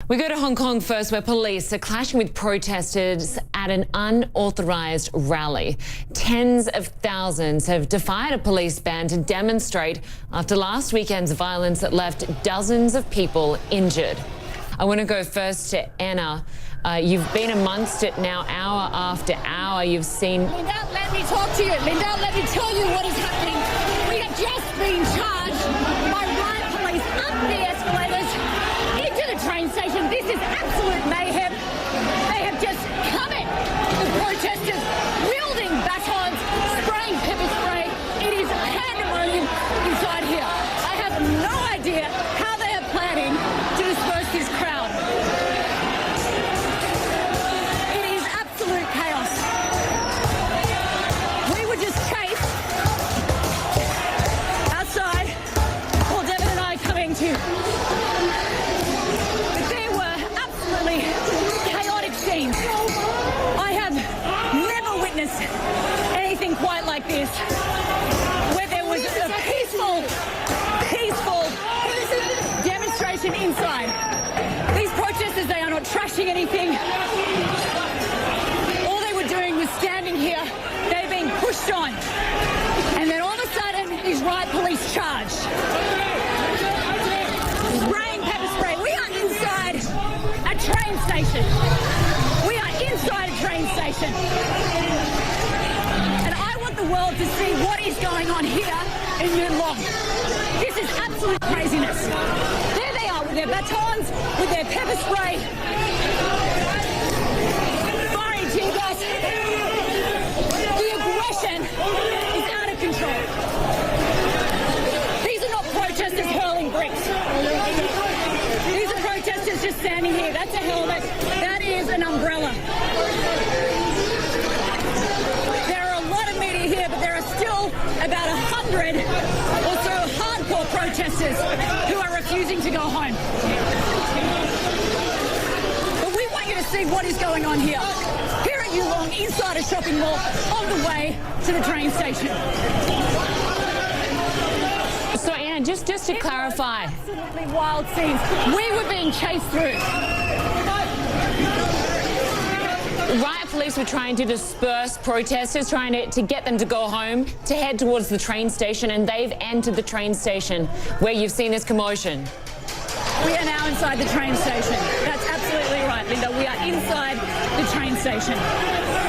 We go to Hong Kong first, where police are clashing with protesters at an unauthorised rally. Tens of thousands have defied a police ban to demonstrate after last weekend's violence that left dozens of people injured. I want to go first to Anna. You've been amongst it now hour after hour. You've seen... Linda, let me talk to you. Linda, let me tell you what is happening. We have just been charged by riot police up the escalators into the train station. This is absolute mayhem. They have just come in. The protesters wielding batons, spraying pepper spray. It is pandemonium inside here. I have no idea how they are planning to disperse this crowd. It is absolute chaos. We were just chased outside. Paul Devon and I coming to. There were absolutely chaotic scenes. I have never witnessed anything quite like this, where there was a peaceful demonstration inside. These protesters, they are not trashing anything. All they were doing was standing here. They're being pushed on. And then all of a sudden, these riot police charged. Spraying pepper spray. We are inside a train station. We are inside a train station. And I want the world to see what is going on here in Yuen Long. This is absolute craziness. There they are with their batons, with their pepper spray, firing tear gas. The aggression is out of control. These are not protesters hurling bricks. These are protesters just standing here. That's a helmet. That is an umbrella. There are a lot of media here, but there are still about 100 or so hardcore protesters who are refusing to go home. But we want you to see what is going on here. Here at Yuen Long, inside a shopping mall, on the way to the train station. So, Anna, just to clarify... Absolutely wild scenes. We were being chased through. Riot police were trying to disperse protesters, trying to get them to go home, to head towards the train station, and they've entered the train station where you've seen this commotion. We are now inside the train station. That's absolutely right, Linda. We are inside the train station.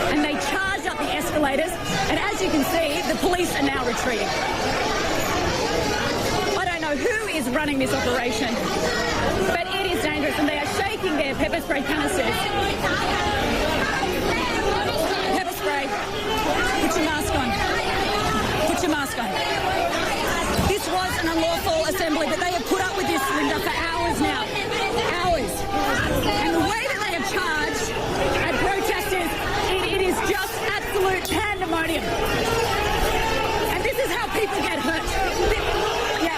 And they charged up the escalators, and as you can see, the police are now retreating. I don't know who is running this operation, but it is dangerous, and they are shaking their pepper spray canisters. Pepper spray. Put your mask on. Put your mask on. This was an unlawful assembly, but they have put up with this, Linda, for hours now. Hours. And the way that they have charged at protesters, it is just absolute pandemonium. And this is how people get hurt. Yeah.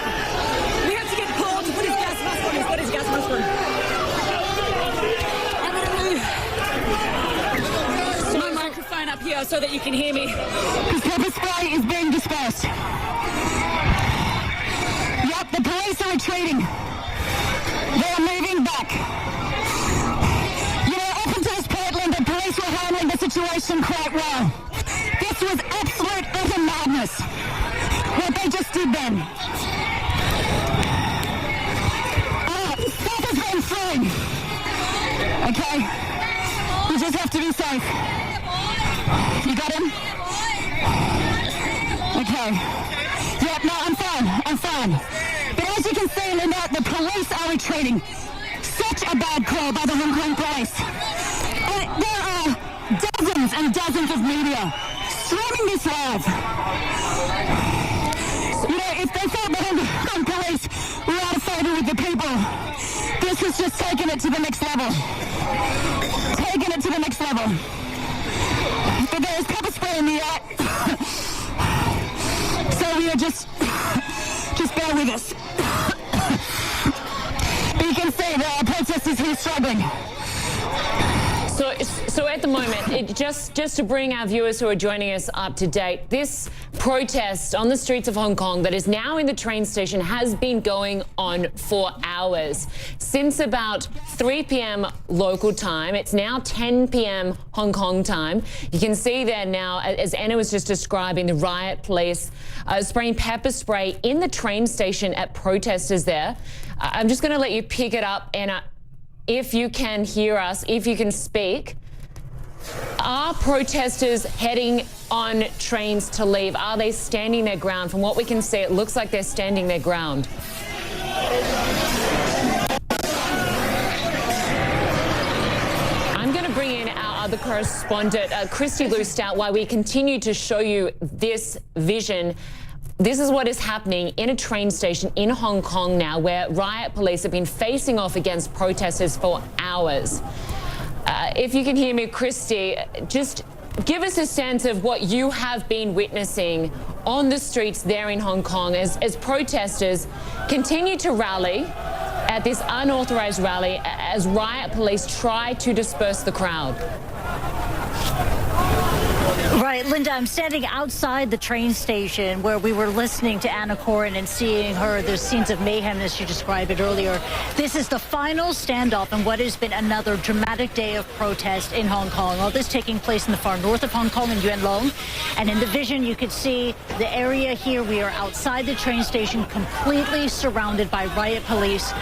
We have to get Paul to put his gas mask on. He's got his gas mask on. I'm going to move my microphone up here so that you can hear me. This pepper spray is being dispersed. Yep, the police are retreating. They are moving back. You know, up until this point, Linda, police were handling the situation quite well. This was absolute utter madness, what they just did then. Stuff has been thrown. Okay? You just have to be safe. You got him? Okay. Yep, no, I'm fine. But as you can see, Linda, the police are retreating. Such a bad call by the Hong Kong police. There are dozens and dozens of media streaming this live. You know, if they thought the Hong Kong police were out of favour with the people, this has just taken it to the next level. Taken it to the next level. But there is pepper spray in the air. So we are just bear with us. But you can see there are protesters here struggling. So at the moment, just to bring our viewers who are joining us up to date, this protest on the streets of Hong Kong that is now in the train station has been going on for hours. Since about 3 p.m. local time, it's now 10 p.m. Hong Kong time. You can see there now, as Anna was just describing, the riot police spraying pepper spray in the train station at protesters there. I'm just going to let you pick it up, Anna. If you can hear us, if you can speak, are protesters heading on trains to leave? Are they standing their ground? From what we can see, it looks like they're standing their ground. I'm going to bring in our other correspondent, Christy Lustout, while we continue to show you this vision. This is what is happening in a train station in Hong Kong now, where riot police have been facing off against protesters for hours. If you can hear me, Christy, just give us a sense of what you have been witnessing on the streets there in Hong Kong as protesters continue to rally at this unauthorized rally as riot police try to disperse the crowd. Right, Linda, I'm standing outside the train station where we were listening to Anna Corin and seeing the scenes of mayhem as she described it earlier. This is the final standoff in what has been another dramatic day of protest in Hong Kong. All this taking place in the far north of Hong Kong in Yuen Long. And in the vision, you could see the area here. We are outside the train station, completely surrounded by riot police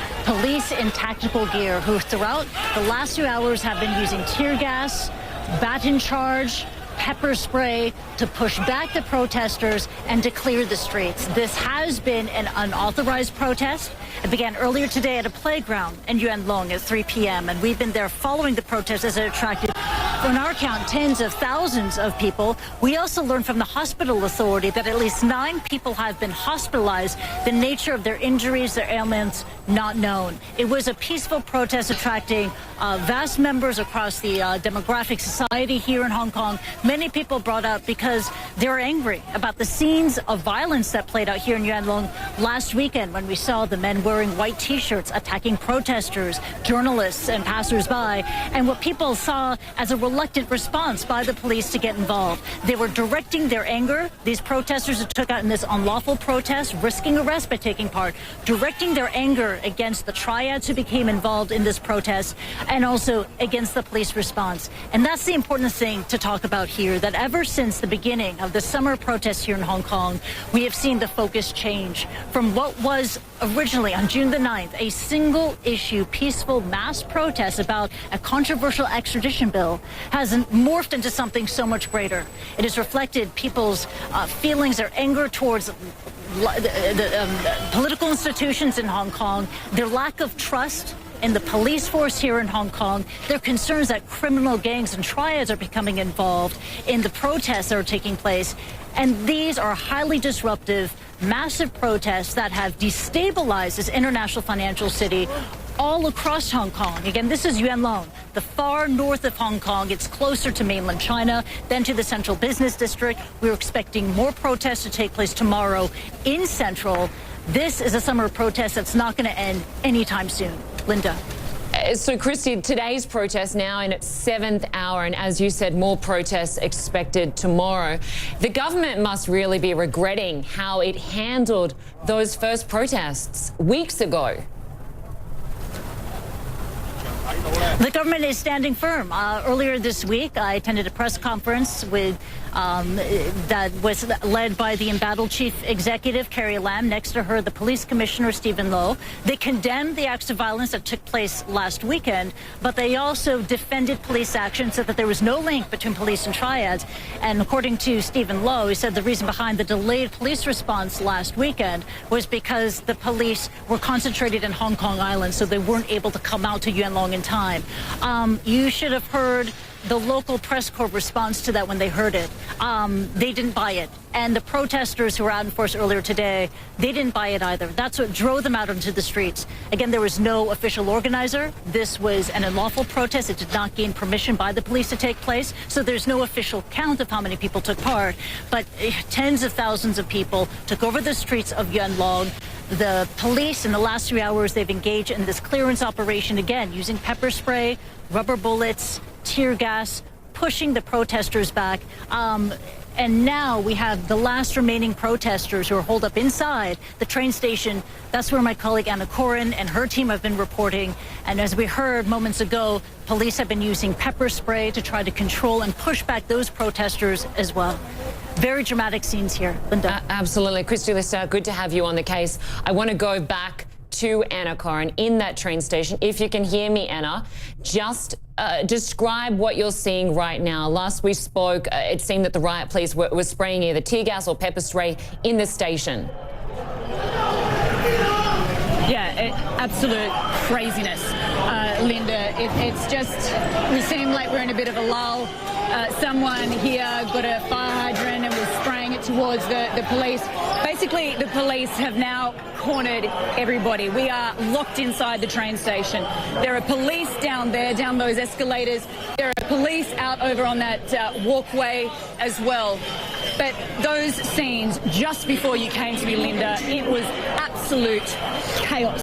in tactical gear, who throughout the last 2 hours have been using tear gas, baton charge, pepper spray to push back the protesters and to clear the streets. This has been an unauthorized protest. It began earlier today at a playground in Yuen Long at 3 p.m. and we've been there following the protest as it attracted, on our count, tens of thousands of people. We also learned from the hospital authority that at least 9 people have been hospitalized. The nature of their injuries, their ailments, not known. It was a peaceful protest attracting vast members across the demographic society here in Hong Kong. Many people brought up because they're angry about the scenes of violence that played out here in Yuen Long last weekend when we saw the men wearing white T-shirts attacking protesters, journalists and passersby, and what people saw as a reluctant response by the police to get involved. They were directing their anger, these protesters who took out in this unlawful protest, risking arrest by taking part, directing their anger against the triads who became involved in this protest and also against the police response. And that's the important thing to talk about here, that ever since the beginning of the summer protests here in Hong Kong, we have seen the focus change from what was originally on June the 9th, a single issue, peaceful mass protest about a controversial extradition bill, has morphed into something so much greater. It has reflected people's feelings, their anger towards the political institutions in Hong Kong, their lack of trust in the police force here in Hong Kong, their concerns that criminal gangs and triads are becoming involved in the protests that are taking place. And these are highly disruptive, massive protests that have destabilized this international financial city all across Hong Kong. Again, this is Yuen Long, the far north of Hong Kong. It's closer to mainland China than to the central business district. We're expecting more protests to take place tomorrow in Central. This is a summer protest that's not going to end anytime soon. Linda. So, Christy, today's protest now in its 7th hour, and as you said, more protests expected tomorrow. The government must really be regretting how it handled those first protests weeks ago. The government is standing firm. Earlier this week, I attended a press conference that was led by the embattled chief executive, Carrie Lam. Next to her, the police commissioner, Stephen Low. They condemned the acts of violence that took place last weekend, but they also defended police action, said that there was no link between police and triads. And according to Stephen Low, he said the reason behind the delayed police response last weekend was because the police were concentrated in Hong Kong Island, so they weren't able to come out to Yuen Long in time. You should have heard the local press corps response to that when they heard it. They didn't buy it. And the protesters who were out in force earlier today, they didn't buy it either. That's what drove them out into the streets. Again, there was no official organizer. This was an unlawful protest. It did not gain permission by the police to take place. So there's no official count of how many people took part. But tens of thousands of people took over the streets of Yuen Long. The police, in the last 3 hours, they've engaged in this clearance operation again, using pepper spray, rubber bullets, tear tear gas, pushing the protesters back. And now we have the last remaining protesters who are holed up inside the train station. That's where my colleague Anna Corin and her team have been reporting. And as we heard moments ago, police have been using pepper spray to try to control and push back those protesters as well. Very dramatic scenes here, Linda. Absolutely. Christy Lister, good to have you on the case. I want to go back to Anna Corin in that train station. If you can hear me, Anna, just describe what you're seeing right now. Last we spoke, it seemed that the riot police were spraying either tear gas or pepper spray in the station. Yeah, absolute craziness, Linda. It's just, we seem like we're in a bit of a lull. Someone here got a fire hydrant and was spraying it towards the police. Basically, the police have now cornered everybody. We are locked inside the train station. There are police down there, down those escalators. There are police out over on that walkway as well. But those scenes just before you came to me, Linda, it was absolute chaos.